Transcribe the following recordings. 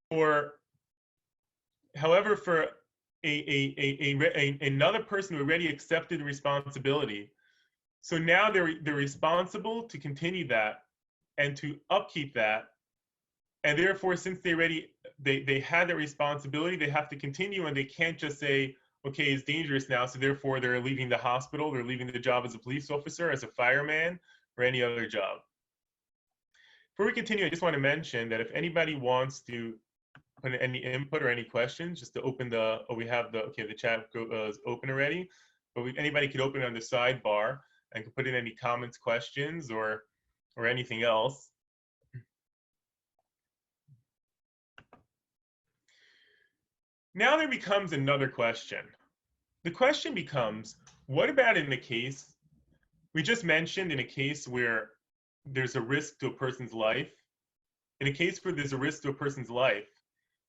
for another person who already accepted responsibility, so now they're responsible to continue that and to upkeep that, and therefore, since they had that responsibility, they have to continue, and they can't just say, okay, it's dangerous now, so therefore they're leaving the hospital, they're leaving the job as a police officer, as a fireman, or any other job. Before we continue, I just want to mention that if anybody wants to put in any input or any questions, just to open the chat is open already, but anybody could open it on the sidebar and can put in any comments, questions, or anything else. Now there becomes another question. The question becomes, what about in the case, we just mentioned in a case where there's a risk to a person's life, in a case where there's a risk to a person's life,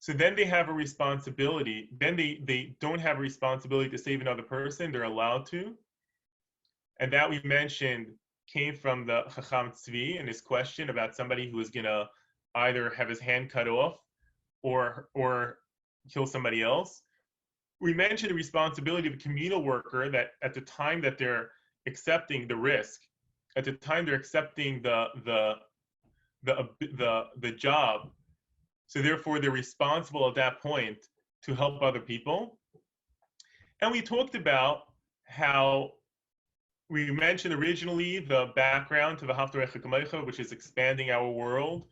so then they have a responsibility, then they don't have a responsibility to save another person, they're allowed to. And that we mentioned came from the Chacham Tzvi and his question about somebody who was gonna either have his hand cut off or kill somebody else. We mentioned the responsibility of a communal worker that at the time that they're accepting the risk, at the time they're accepting the job, so therefore they're responsible at that point to help other people. And we talked about how we mentioned originally the background to the Haftarech HaKamecha, which is expanding our world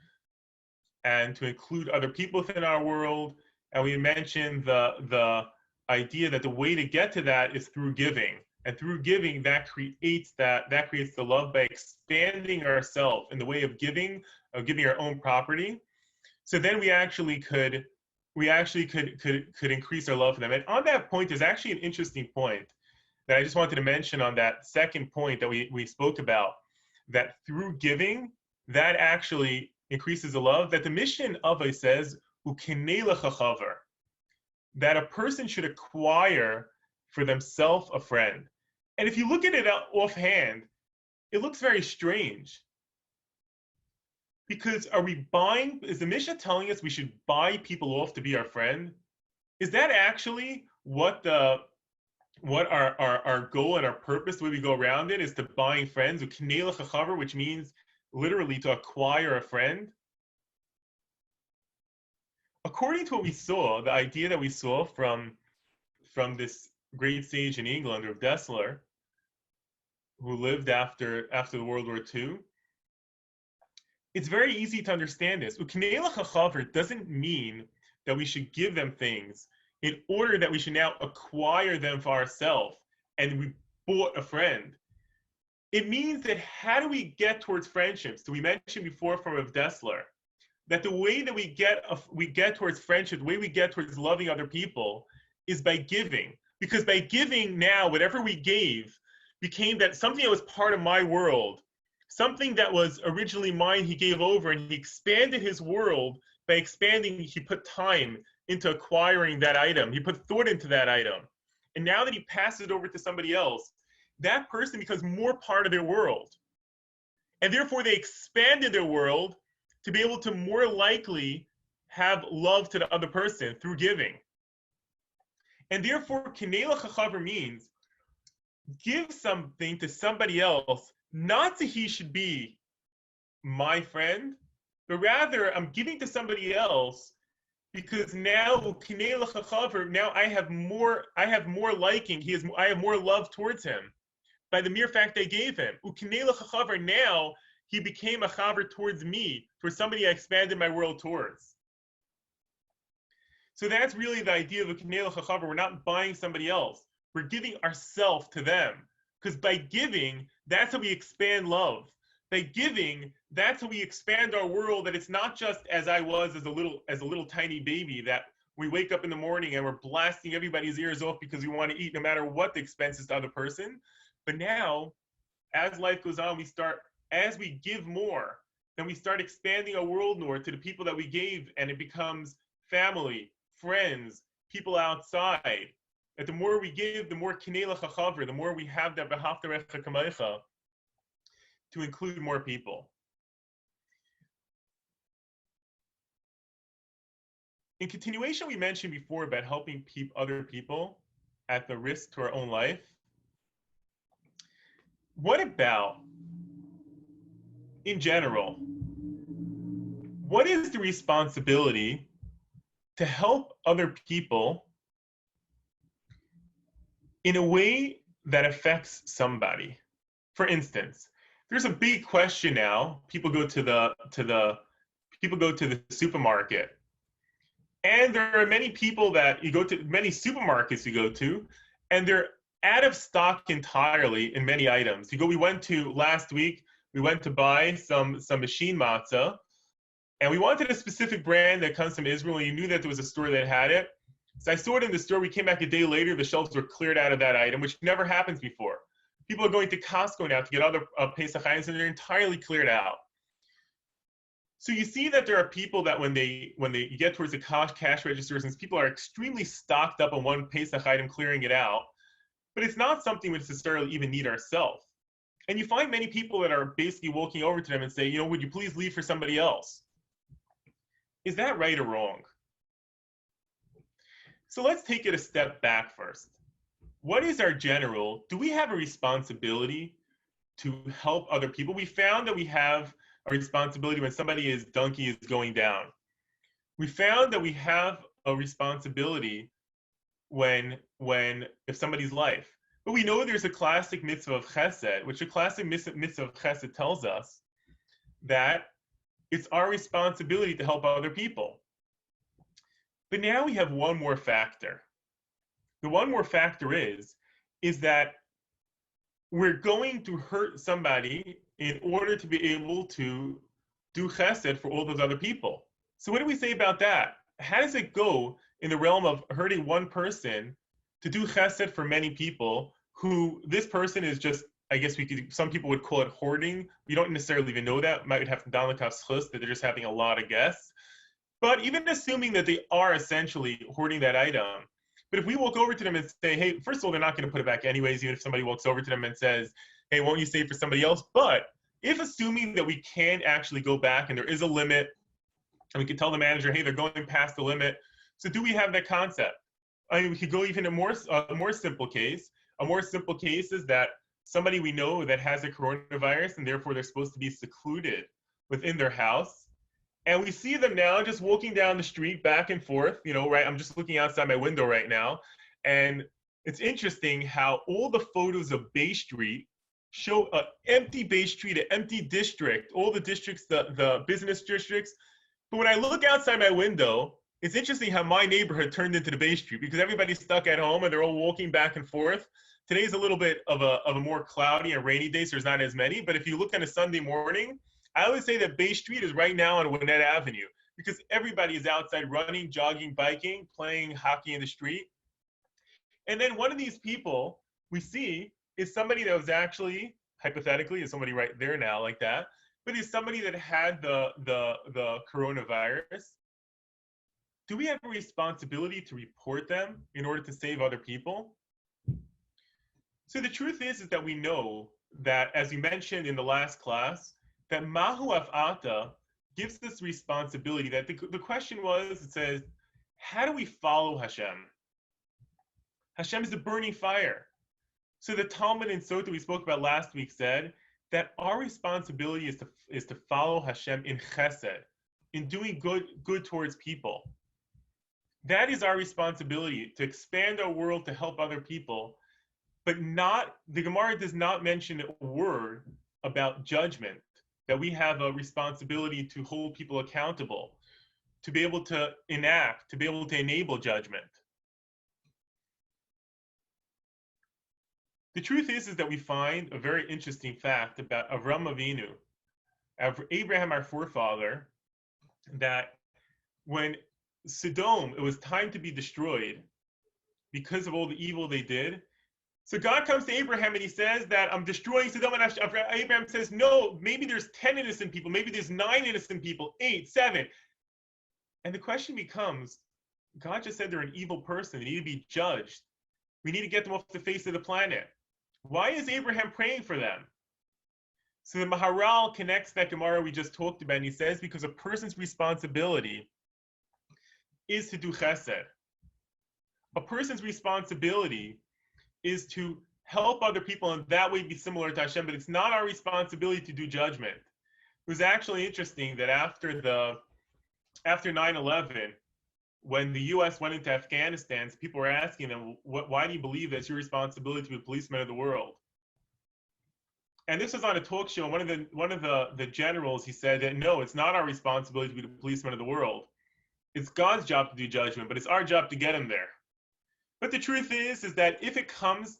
and to include other people within our world. And we mentioned the idea that the way to get to that is through giving. And through giving, that creates the love by expanding ourselves in the way of giving our own property. So then we actually could increase our love for them. And on that point, there's actually an interesting point that I just wanted to mention on that second point that we spoke about, that through giving, that actually increases the love, that the mission of it says, that a person should acquire for themselves a friend. And if you look at it offhand, it looks very strange. Because is the Mishnah telling us we should buy people off to be our friend? Is that actually what our goal and our purpose, the way we go around it, is to buying friends, which means literally to acquire a friend? According to what we saw, the idea that we saw from this great sage in England, Rav Dessler, who lived after the World War II, it's very easy to understand this. Doesn't mean that we should give them things in order that we should now acquire them for ourselves and we bought a friend. It means that how do we get towards friendships? So we mentioned before from Rav Dessler that the way that we get towards friendship, the way we get towards loving other people is by giving. Because by giving now, whatever we gave became that something that was part of my world, something that was originally mine, he gave over, and he expanded his world by expanding. He put time into acquiring that item. He put thought into that item. And now that he passes it over to somebody else, that person becomes more part of their world. And therefore they expanded their world to be able to more likely have love to the other person through giving. And therefore, Kinei L'Chachaver means give something to somebody else, not that he should be my friend, but rather I'm giving to somebody else because now Kinei L'Chachaver, now I have more liking, I have more love towards him by the mere fact I gave him. Kinei L'Chachaver, now he became a chaver towards me, for somebody I expanded my world towards. So that's really the idea of a Kinei L'Chachaver. We're not buying somebody else. We're giving ourselves to them. Because by giving, that's how we expand love. By giving, that's how we expand our world, that it's not just as I was as a little tiny baby, that we wake up in the morning and we're blasting everybody's ears off because we want to eat no matter what the expense is to the other person. But now, as life goes on, as we give more, then we start expanding our world more to the people that we gave, and it becomes family, friends, people outside. That the more we give, the more Kinei L'Chachaver, the more we have that B'Haftarech HaKamecha to include more people. in continuation, we mentioned before about helping other people at the risk to our own life. What about, in general, what is the responsibility to help other people in a way that affects somebody? For instance, there's a big question now. People go to the supermarket, and there are many people that you go to many supermarkets you go to, and they're out of stock entirely in many items. We went to last week. We went to buy some machine matzah, and we wanted a specific brand that comes from Israel. And you knew that there was a store that had it. So I saw it in the store. We came back a day later. The shelves were cleared out of that item, which never happens before. People are going to Costco now to get other Pesach items, and they're entirely cleared out. So you see that there are people that when they get towards the cash registers, and people are extremely stocked up on one Pesach item, clearing it out, but it's not something we necessarily even need ourselves. And you find many people that are basically walking over to them and say, would you please leave for somebody else? Is that right or wrong? So let's take it a step back first. What is our general? Do we have a responsibility to help other people? We found that we have a responsibility when somebody's donkey is going down. We found that we have a responsibility if somebody's life. But we know there's a classic mitzvah of chesed, which a classic mitzvah of chesed tells us that it's our responsibility to help other people. But now we have one more factor. The one more factor is that we're going to hurt somebody in order to be able to do chesed for all those other people. So what do we say about that? How does it go in the realm of hurting one person to do chesed for many people who this person is just, I guess some people would call it hoarding. We don't necessarily even know that. Might have to download that they're just having a lot of guests. But even assuming that they are essentially hoarding that item, but if we walk over to them and say, hey, first of all, they're not going to put it back anyways, even if somebody walks over to them and says, hey, won't you save for somebody else? But if assuming that we can actually go back and there is a limit, and we can tell the manager, hey, they're going past the limit. So do we have that concept? I mean, we could go even a more simple case. A more simple case is that somebody we know that has a coronavirus and therefore they're supposed to be secluded within their house. And we see them now just walking down the street back and forth, right? I'm just looking outside my window right now. And it's interesting how all the photos of Bay Street show an empty Bay Street, an empty district, all the districts, the business districts. But when I look outside my window, it's interesting how my neighborhood turned into the Bay Street because everybody's stuck at home and they're all walking back and forth. Today's a little bit of a more cloudy and rainy day, so there's not as many. But if you look on a Sunday morning, I always say that Bay Street is right now on Gwinnett Avenue because everybody is outside running, jogging, biking, playing hockey in the street. And then one of these people we see is somebody that was actually, hypothetically, is somebody right there now like that, but is somebody that had the coronavirus. Do we have a responsibility to report them in order to save other people? So the truth is that we know that, as we mentioned in the last class, that Mahu Af'ata gives this responsibility. That the question was, it says, how do we follow Hashem? Hashem is a burning fire. So the Talmud in Sota we spoke about last week said that our responsibility is to follow Hashem in chesed, in doing good towards people. That is our responsibility, to expand our world to help other people, but the Gemara does not mention a word about judgment, that we have a responsibility to hold people accountable, to be able to enact, to be able to enable judgment. The truth is that we find a very interesting fact about Avram Avinu, Abraham, our forefather, that when Sodom, it was time to be destroyed because of all the evil they did. So God comes to Abraham and he says that I'm destroying Sodom, and Abraham says, no, maybe there's 10 innocent people, maybe there's 9 innocent people, 8, 7. And the question becomes, God just said they're an evil person, they need to be judged. We need to get them off the face of the planet. Why is Abraham praying for them? So the Maharal connects that Gemara we just talked about, and he says because a person's responsibility is to do chesed. A person's responsibility is to help other people and that way be similar to Hashem, but it's not our responsibility to do judgment. It was actually interesting that after 9/11, when the U.S. went into Afghanistan, people were asking them, why do you believe that's your responsibility to be a policeman of the world? And this was on a talk show. One of the generals, he said that no, it's not our responsibility to be the policeman of the world. It's God's job to do judgment, but it's our job to get him there. But the truth is that if it comes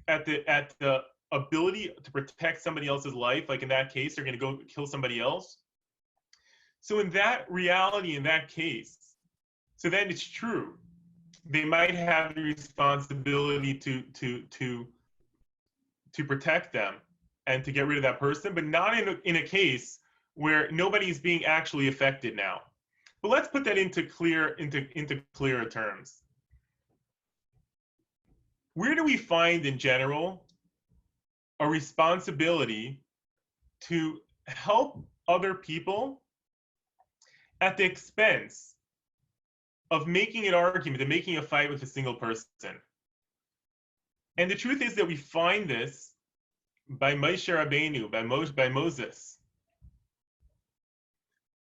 at the ability to protect somebody else's life, like in that case, they're going to go kill somebody else. So in that reality, in that case, so then it's true. They might have the responsibility to protect them and to get rid of that person, but not in a case where nobody's being actually affected now. But let's put that into clearer terms. Where do we find in general a responsibility to help other people at the expense of making an argument and making a fight with a single person? And the truth is that we find this by Moshe Rabbeinu, by Moses.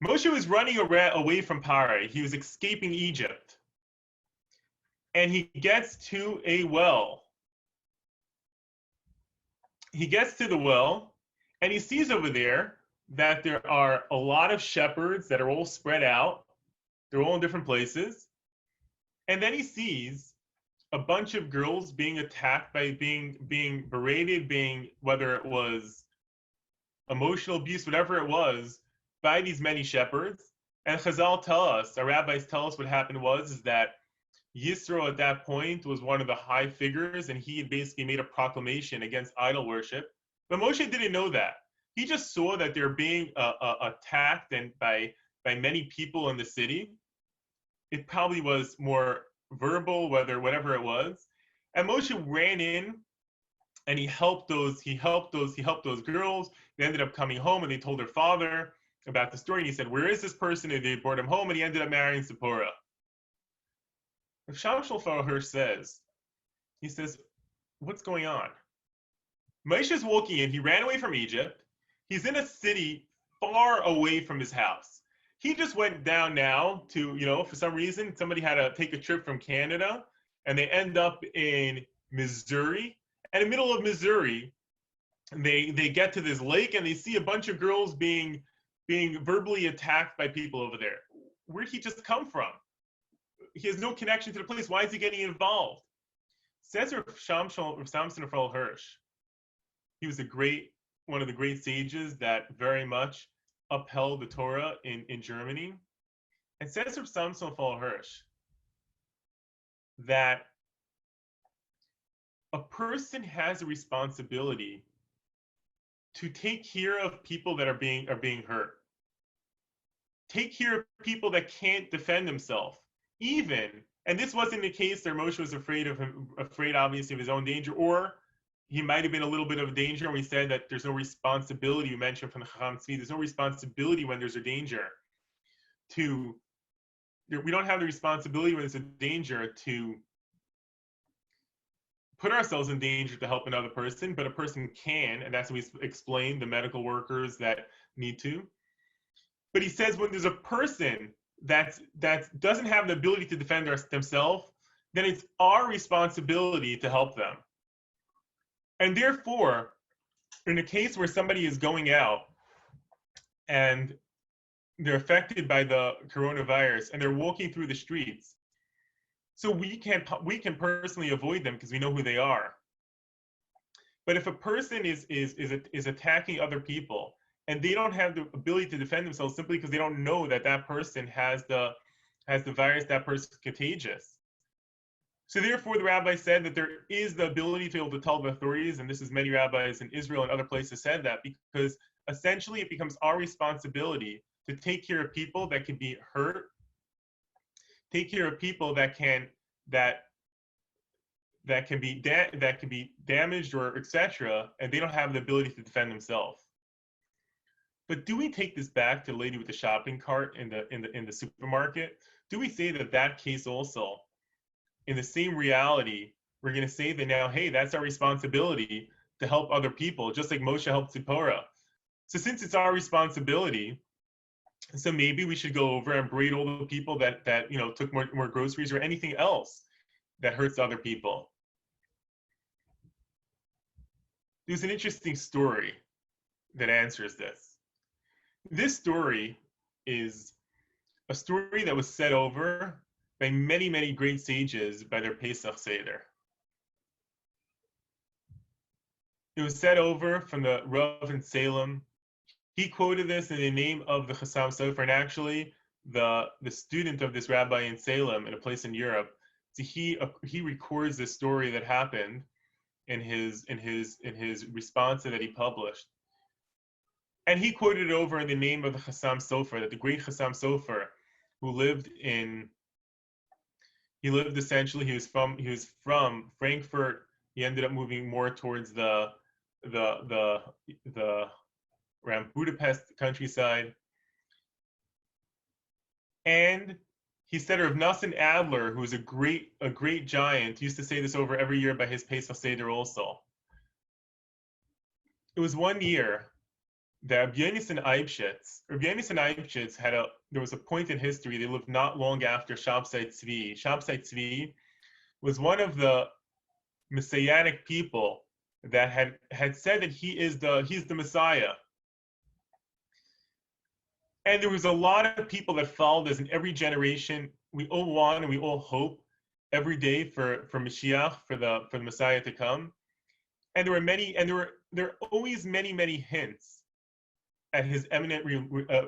Moshe was running away from Parai. He was escaping Egypt. And he gets to a well. He gets to the well, and he sees over there that there are a lot of shepherds that are all spread out. They're all in different places. And then he sees a bunch of girls being attacked by being berated, whether it was emotional abuse, whatever it was, by these many shepherds. And Chazal tell us, our rabbis tell us what happened is that Yisro at that point was one of the high figures, and he had basically made a proclamation against idol worship. But Moshe didn't know that. He just saw that they're being attacked and by many people in the city. It probably was more verbal, whatever it was. And Moshe ran in and he helped those girls. They ended up coming home and they told their father about the story. And he said, "Where is this person?" And they brought him home, and he ended up marrying Zipporah. Shamshul Hirsch says, he says, what's going on? Moshe is walking in. He ran away from Egypt. He's in a city far away from his house. He just went down now to, for some reason, somebody had to take a trip from Canada, and they end up in Missouri. And in the middle of Missouri, they get to this lake, and they see a bunch of girls being verbally attacked by people over there. Where'd he just come from? He has no connection to the place. Why is he getting involved? Says Samson Raphael Hirsch. He was one of the great sages that very much upheld the Torah in Germany. And says Samson Raphael Hirsch that a person has a responsibility to take care of people that are being hurt. Take care of people that can't defend themselves. And this wasn't the case that Moshe was afraid obviously of his own danger, or he might have been a little bit of a danger. We said that there's no responsibility, you mentioned from the Chacham Tzvi, there's no responsibility when there's a danger we don't have the responsibility when there's a danger to put ourselves in danger to help another person, but a person can, and that's what we explained, the medical workers that need to. But he says when there's a person that doesn't have the ability to defend themselves, then it's our responsibility to help them. And therefore, in a case where somebody is going out and they're affected by the coronavirus and they're walking through the streets, so we can personally avoid them because we know who they are. But if a person is attacking other people and they don't have the ability to defend themselves simply because they don't know that person has the virus, that person is contagious. So therefore, the rabbi said that there is the ability to be able to tell the authorities, and this is many rabbis in Israel and other places said that, because essentially it becomes our responsibility to take care of people that can be hurt, take care of people that can be damaged or etc., and they don't have the ability to defend themselves. But do we take this back to the lady with the shopping cart in the supermarket do we say that that case also, in the same reality, we're going to say that now, hey, that's our responsibility to help other people, just like Moshe helped Zipporah. So since it's our responsibility, so maybe we should go over and braid all the people that took more groceries or anything else that hurts other people. There's an interesting story that answers this. This story is a story that was said over by many, many great sages by their Pesach Seder. It was said over from the Rav in Salem. He quoted this in the name of the Chassam Sofer, and actually the student of this rabbi in Salem, in a place in Europe. So he records this story that happened in his response that he published, and he quoted it over in the name of the Chassam Sofer, that the great Chassam Sofer, who lived essentially. He was from Frankfurt. He ended up moving more towards the around Budapest countryside. And he said Rav Nassim Adler, who was a great giant, used to say this over every year by his Pesach Seder also. It was one year that Rabbi Yonasan Eibshitz there was a point in history. They lived not long after Shabtai Tzvi. Shabtai Tzvi was one of the Messianic people that had said that he's the Messiah. And there was a lot of people that followed this in every generation. We all want and we all hope every day for Mashiach, for the Messiah to come. And there were always many hints at his imminent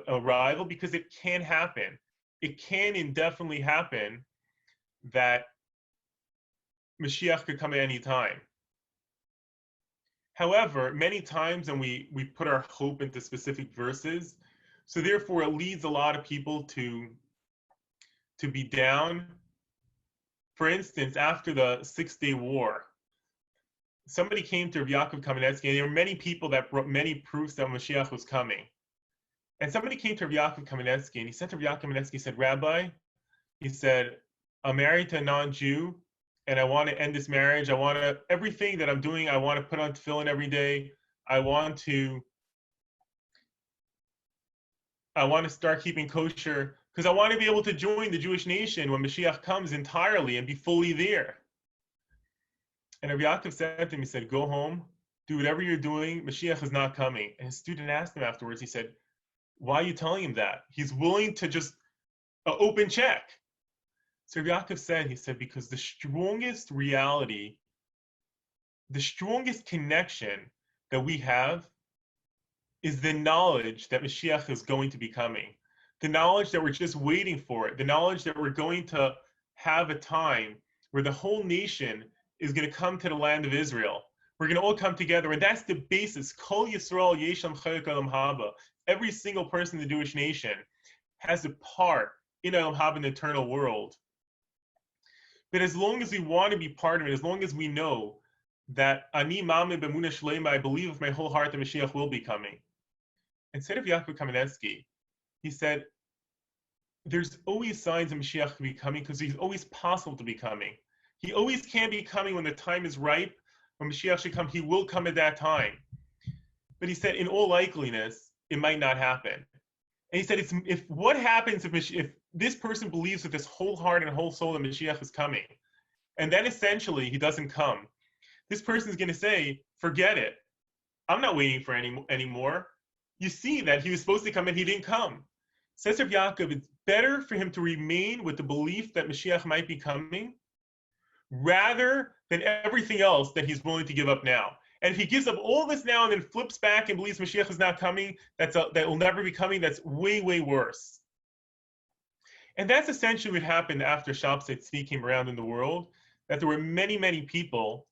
arrival, because it can happen. It can indefinitely happen that Mashiach could come at any time. However, many times when we put our hope into specific verses, so therefore it leads a lot of people to be down. For instance, after the 6-Day War, somebody came to Rabbi Yaakov Kamenetsky, and there were many people that brought many proofs that Mashiach was coming. And somebody came to Rabbi Yaakov Kamenetsky, and he said to Rabbi Yaakov Kamenetsky, he said, Rabbi, he said, I'm married to a non-Jew, and I want to end this marriage. Everything that I'm doing, I want to put on tefillin every day. I want to start keeping kosher, because I want to be able to join the Jewish nation when Mashiach comes entirely and be fully there. And Rabbi Yaakov said to him, he said, go home, do whatever you're doing. Mashiach is not coming. And his student asked him afterwards, he said, why are you telling him that? He's willing to just open check. So Rabbi Yaakov said, he said, because the strongest reality, the strongest connection that we have is the knowledge that Mashiach is going to be coming. The knowledge that we're just waiting for it. The knowledge that we're going to have a time where the whole nation is going to come to the land of Israel. We're going to all come together, and that's the basis. Kol Yisrael Yesham Chayok Olam Haba. Every single person in the Jewish nation has a part in Olam Haba, in the eternal world. But as long as we want to be part of it, as long as we know that Ani Mame B'Emunah Shlema, I believe with my whole heart that Mashiach will be coming. Instead of Yaakov Kamenetsky, he said, there's always signs of Mashiach to be coming, because he's always possible to be coming. He always can be coming when the time is ripe. When Mashiach should come, he will come at that time. But he said, in all likeliness, it might not happen. And he said, what happens if this person believes with his whole heart and whole soul that Mashiach is coming, and then essentially he doesn't come? This person is going to say, forget it. I'm not waiting for anymore. You see that he was supposed to come and he didn't come. Says Rav Yaakov, it's better for him to remain with the belief that Mashiach might be coming, rather than everything else that he's willing to give up now. And if he gives up all this now and then flips back and believes Mashiach is not coming, that will never be coming, that's way, way worse. And that's essentially what happened after Shabtai Tzvi came around in the world, that there were many, many people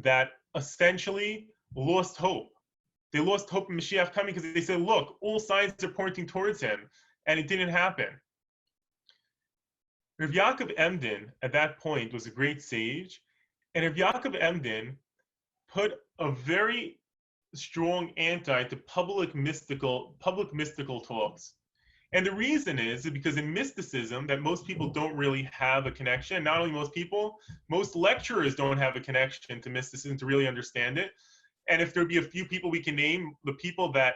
that essentially lost hope. They lost hope in Mashiach coming, because they said, look, all signs are pointing towards him, and it didn't happen. Rav Yaakov Emden, at that point, was a great sage, and Rav Yaakov Emden put a very strong anti to public mystical talks. And the reason is because in mysticism, that most people don't really have a connection. Not only most people, most lecturers don't have a connection to mysticism to really understand it. And if there'd be a few people we can name, the people that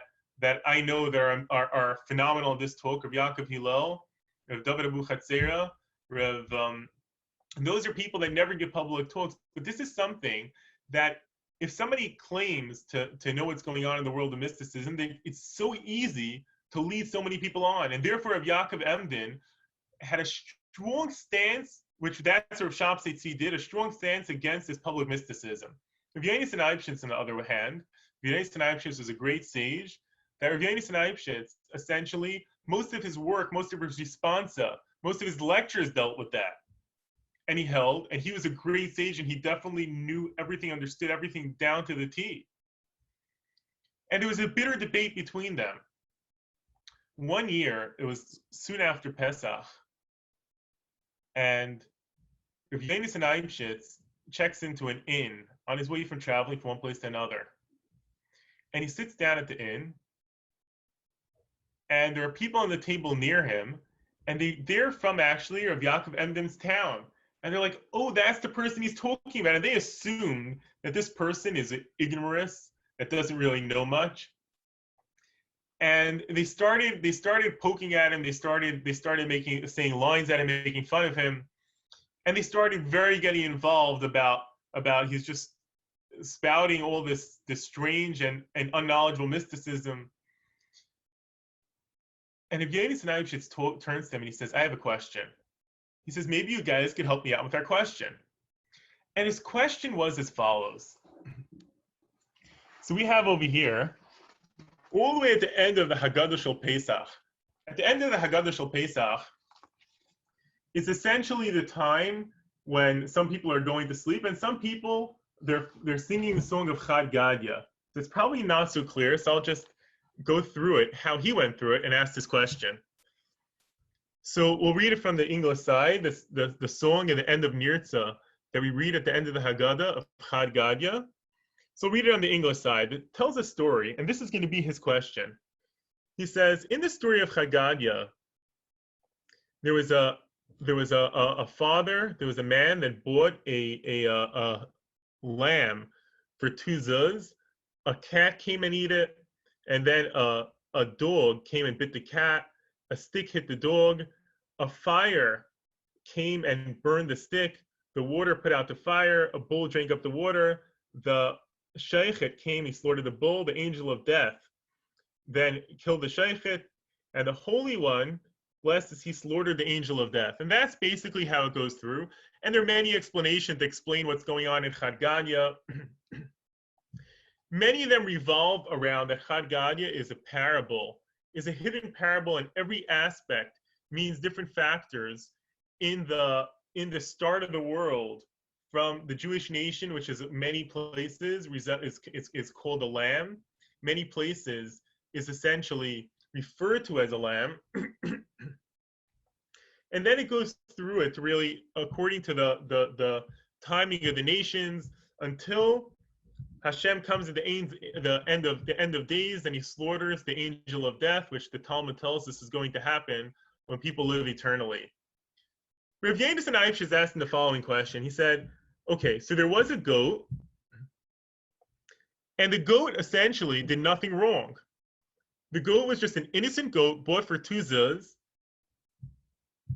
I know that are phenomenal in this talk, Rav Yaakov Hillel, Rav David Abu Chatzera, those are people that never give public talks. But this is something that if somebody claims to know what's going on in the world of mysticism, it's so easy to lead so many people on. And therefore, Rav Yaakov Emden had a strong stance, which that's what Rav Shabtai Tzvi did, a strong stance against this public mysticism. Rav Yonasan Eibshitz, on the other hand, Rav Yonasan Eibshitz was a great sage. That Rav Yonasan Eibshitz, essentially, most of his work, most of his responsa, most of his lectures dealt with that. And he held, and he was a great sage, and he definitely knew everything, understood everything down to the T. And there was a bitter debate between them. One year, it was soon after Pesach, and Rav Yonasan Eibshitz checks into an inn on his way from traveling from one place to another. And he sits down at the inn, and there are people on the table near him, and they're from actually Rav Yaakov Emden's town. And they're like, oh, that's the person he's talking about. And they assume that this person is an ignoramus, that doesn't really know much. And they started poking at him. They started saying lines at him, making fun of him. And they started very getting involved about he's just spouting all this strange and unknowledgeable mysticism. And if Yonasan Eibshitz turns to him and he says, I have a question. He says, maybe you guys could help me out with our question. And his question was as follows. So we have over here, all the way at the end of the Haggadah Shel Pesach. At the end of the Haggadah Shel Pesach, it's essentially the time when some people are going to sleep, and some people, they're singing the song of Chad Gadya. So it's probably not so clear, so I'll just go through it, how he went through it, and ask this question. So we'll read it from the English side, the song at the end of Nirtza that we read at the end of the Haggadah of Chad Gadya. So read it on the English side. It tells a story, and this is going to be his question. He says, in the story of Chad Gadya, there was a father, there was a man that bought a lamb for 2 zuz. A cat came and ate it, and then a dog came and bit the cat. A stick hit the dog. A fire came and burned the stick. The water put out the fire. A bull drank up the water. The sheichet came, he slaughtered the bull. The angel of death then killed the sheichet. And the Holy One, blessed as he slaughtered the angel of death. And that's basically how it goes through. And there are many explanations to explain what's going on in Chad Gadya. Many of them revolve around that Chad Gadya is a parable, is a hidden parable, and every aspect means different factors in the start of the world, from the Jewish nation, which is many places is called a lamb, many places is essentially referred to as a lamb. And then it goes through it really according to the timing of the nations until Hashem comes at the end of days, and he slaughters the angel of death, which the Talmud tells us is going to happen when people live eternally. Rav Yonasan Eibshitz is asking the following question. He said, okay, so there was a goat, and the goat essentially did nothing wrong. The goat was just an innocent goat bought for 2 zuz.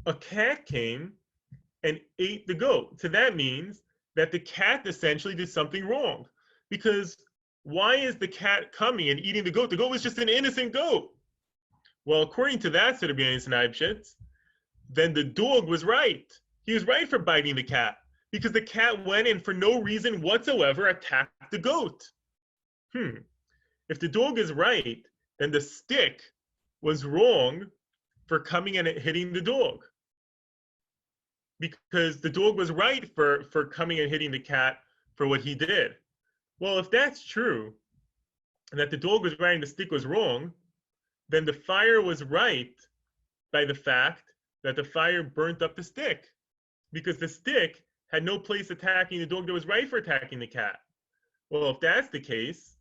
A cat came and ate the goat. So that means that the cat essentially did something wrong. Because why is the cat coming and eating the goat? The goat was just an innocent goat. Well, according to that set of Yonasan Eibshitz, then the dog was right. He was right for biting the cat, because the cat went and for no reason whatsoever attacked the goat. If the dog is right, then the stick was wrong for coming and hitting the dog, because the dog was right for coming and hitting the cat for what he did. Well, if that's true, and that the dog was right and the stick was wrong, then the fire was right by the fact that the fire burnt up the stick, because the stick had no place attacking the dog that was right for attacking the cat. Well, if that's the case,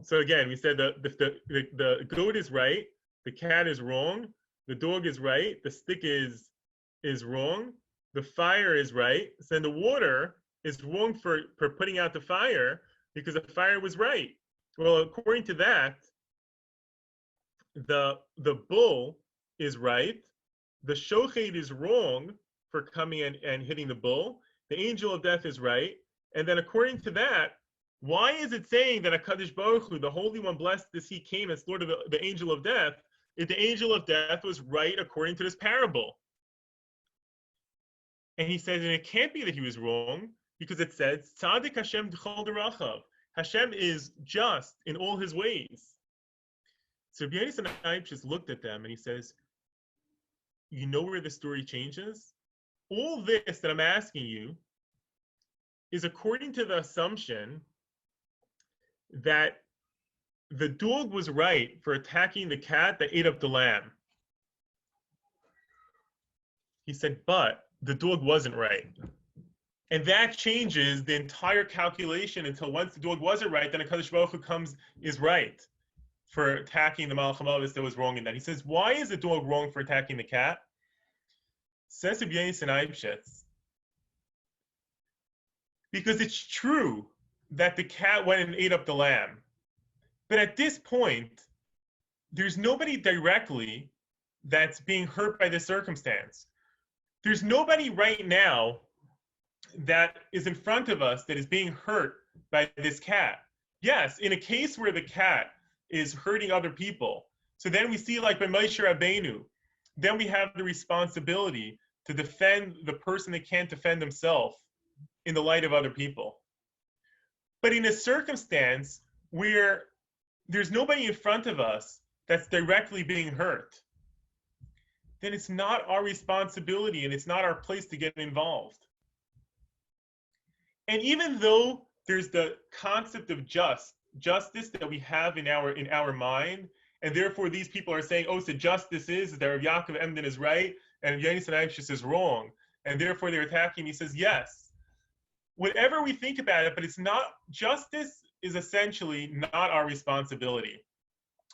so again, we said the goat is right, the cat is wrong, the dog is right, the stick is wrong, the fire is right, so then the water is wrong for putting out the fire because the fire was right. Well, according to that, the bull is right, the shochet is wrong for coming and hitting the bull, the angel of death is right, and then according to that, why is it saying that HaKadosh Baruch Hu, the Holy One, blessed as He came as Lord of the angel of death, if the angel of death was right according to this parable? And he says, and it can't be that he was wrong, because it says, Tzadik Hashem d'chol derachav. Hashem is just in all His ways. So Rabbi Yonasan just looked at them and he says, you know where the story changes? All this that I'm asking you is according to the assumption that the dog was right for attacking the cat that ate up the lamb. He said, but the dog wasn't right. And that changes the entire calculation until once the dog wasn't right, then HaKadosh Baruch Hu is right for attacking the Malach HaMavis that was wrong in that. He says, why is the dog wrong for attacking the cat? Says Rabbi Yonasan, because it's true that the cat went and ate up the lamb. But at this point, there's nobody directly that's being hurt by this circumstance. There's nobody right now that is in front of us that is being hurt by this cat. Yes, in a case where the cat is hurting other people, so then we see like by Moshe Rabbeinu, then we have the responsibility to defend the person that can't defend himself in the light of other people. But in a circumstance where there's nobody in front of us that's directly being hurt, then it's not our responsibility and it's not our place to get involved. And even though there's the concept of justice that we have in our mind, and therefore these people are saying, oh, so justice is that Rav Yaakov Emden is right and Rav Yonasan is wrong, and therefore they're attacking. He says, yes, whatever we think about it, but it's not, justice is essentially not our responsibility.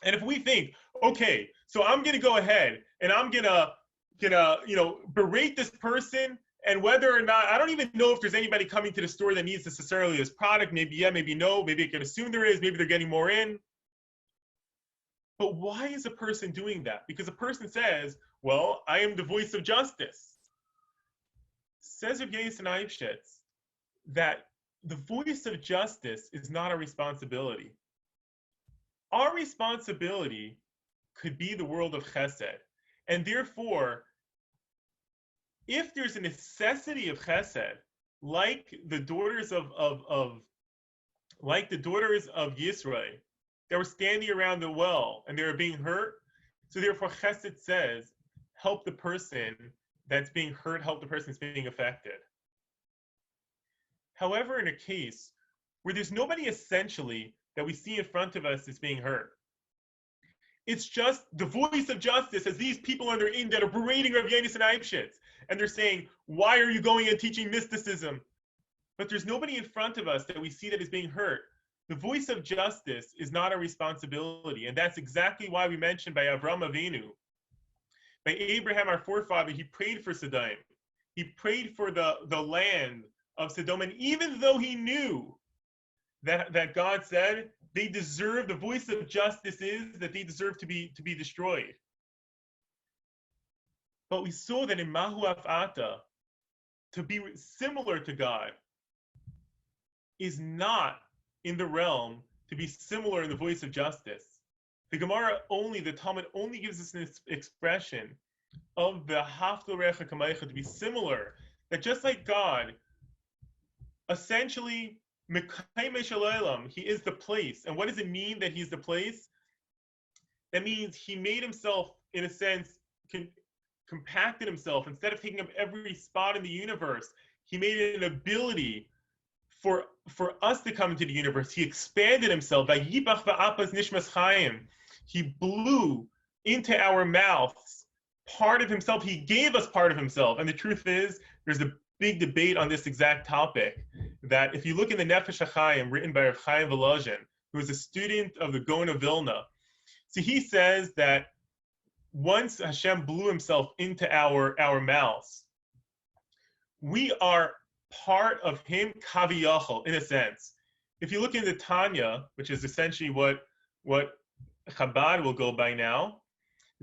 And if we think, okay, so I'm going to go ahead and I'm going to berate this person, and whether or not, I don't even know if there's anybody coming to the store that needs necessarily this product. Maybe yeah, maybe no. Maybe I can assume there is. Maybe they're getting more in. But why is a person doing that? Because a person says, well, I am the voice of justice. Says Rabbi Yonasan that the voice of justice is not our responsibility. Our responsibility could be the world of chesed. And therefore, if there's a necessity of chesed, like the daughters of Yisrael, that were standing around the well and they were being hurt, so therefore chesed says, help the person that's being hurt, help the person that's being affected. However, in a case where there's nobody essentially that we see in front of us that's being hurt, it's just the voice of justice as these people on their in that are berating Rav Yonasan, and they're saying, why are you going and teaching mysticism? But there's nobody in front of us that we see that is being hurt. The voice of justice is not our responsibility. And that's exactly why we mentioned by Avram Avinu, by Abraham, our forefather, he prayed for Sodom. He prayed for the land of Sodom. And even though he knew that God said they deserve, the voice of justice is that they deserve to be destroyed. But we saw that in Mahu Af'ata, to be similar to God is not in the realm to be similar in the voice of justice. The Gemara the Talmud only gives us an expression of the Haftal Recha Kamaycha to be similar, that just like God, essentially, he is the place. And what does it mean that he's the place? That means he made himself, in a sense, compacted himself. Instead of taking up every spot in the universe, he made it an ability for us to come into the universe. He expanded himself. He blew into our mouths part of himself. He gave us part of himself. And the truth is, there's a big debate on this exact topic, that if you look in the Nefesh HaChaim, written by Rav Chaim Volozhin, who was a student of the Gaon of Vilna, so he says that once Hashem blew himself into our mouths, we are part of him kaviyachol, in a sense. If you look into Tanya, which is essentially what Chabad will go by now,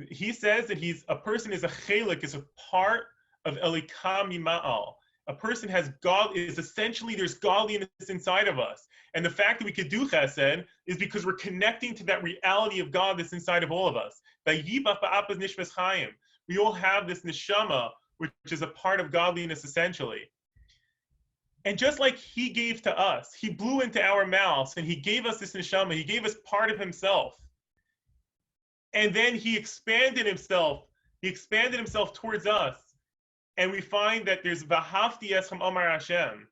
he says that a person is a chelik, is a part of Elikam Mima'al. A person has God, is essentially, there's godliness inside of us. And the fact that we could do chesed is because we're connecting to that reality of God that's inside of all of us. We all have this neshama, which is a part of godliness essentially. And just like he gave to us, he blew into our mouths and he gave us this neshama, he gave us part of himself. And then he expanded himself towards us. And we find that there's V'ahavti eschem Amar Hashem,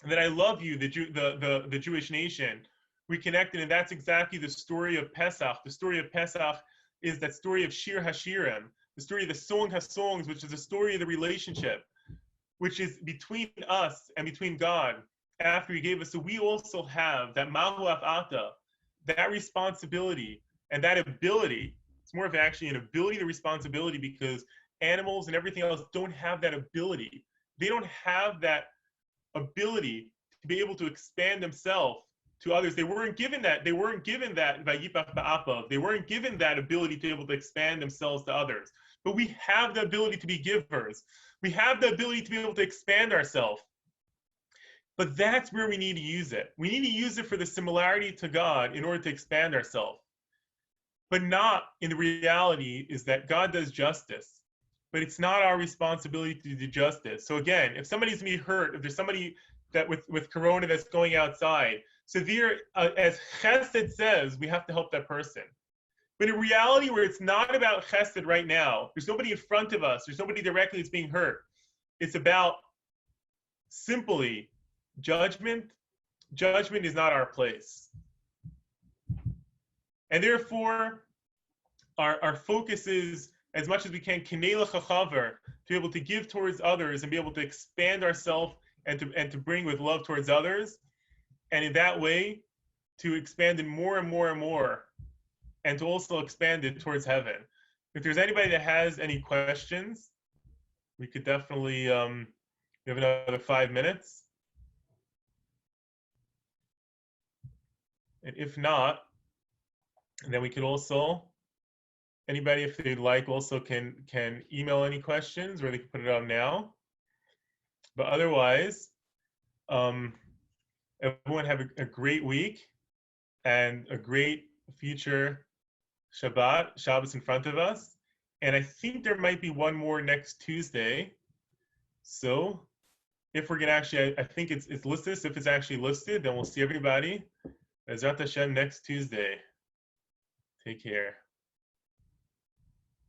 that I love you, the Jewish nation. We connected, and that's exactly the story of Pesach. The story of Pesach is that story of Shir Hashirim, the story of the Song HaSongs, which is the story of the relationship, which is between us and between God after he gave us. So we also have that Mahu Af'ata, that responsibility and that ability. It's more of actually an ability to responsibility, because animals and everything else don't have that ability. They don't have that ability to be able to expand themselves to others. They weren't given that. They weren't given that vayipach ba'apav. They weren't given that ability to be able to expand themselves to others. But we have the ability to be givers. We have the ability to be able to expand ourselves. But that's where we need to use it. We need to use it for the similarity to God in order to expand ourselves. But not in the reality is that God does justice. But it's not our responsibility to do justice. So again, if somebody's going to be hurt, if there's somebody that with corona that's going outside, severe, as Chesed says, we have to help that person. But in reality, where it's not about Chesed right now, there's nobody in front of us, there's nobody directly that's being hurt. It's about simply judgment. Judgment is not our place. And therefore, our focus is, as much as we can, kinei l'chachaver, to be able to give towards others and be able to expand ourselves and to bring with love towards others. And in that way, to expand it more and more and more, and to also expand it towards heaven. If there's anybody that has any questions, we could definitely, we have another 5 minutes. And if not, then we could also, anybody, if they'd like, also can email any questions, or they can put it on now. But otherwise, everyone have a great week and a great future Shabbos in front of us. And I think there might be one more next Tuesday. So if we're going to actually, I think it's listed. So if it's actually listed, then we'll see everybody. Ezrat Hashem next Tuesday. Take care.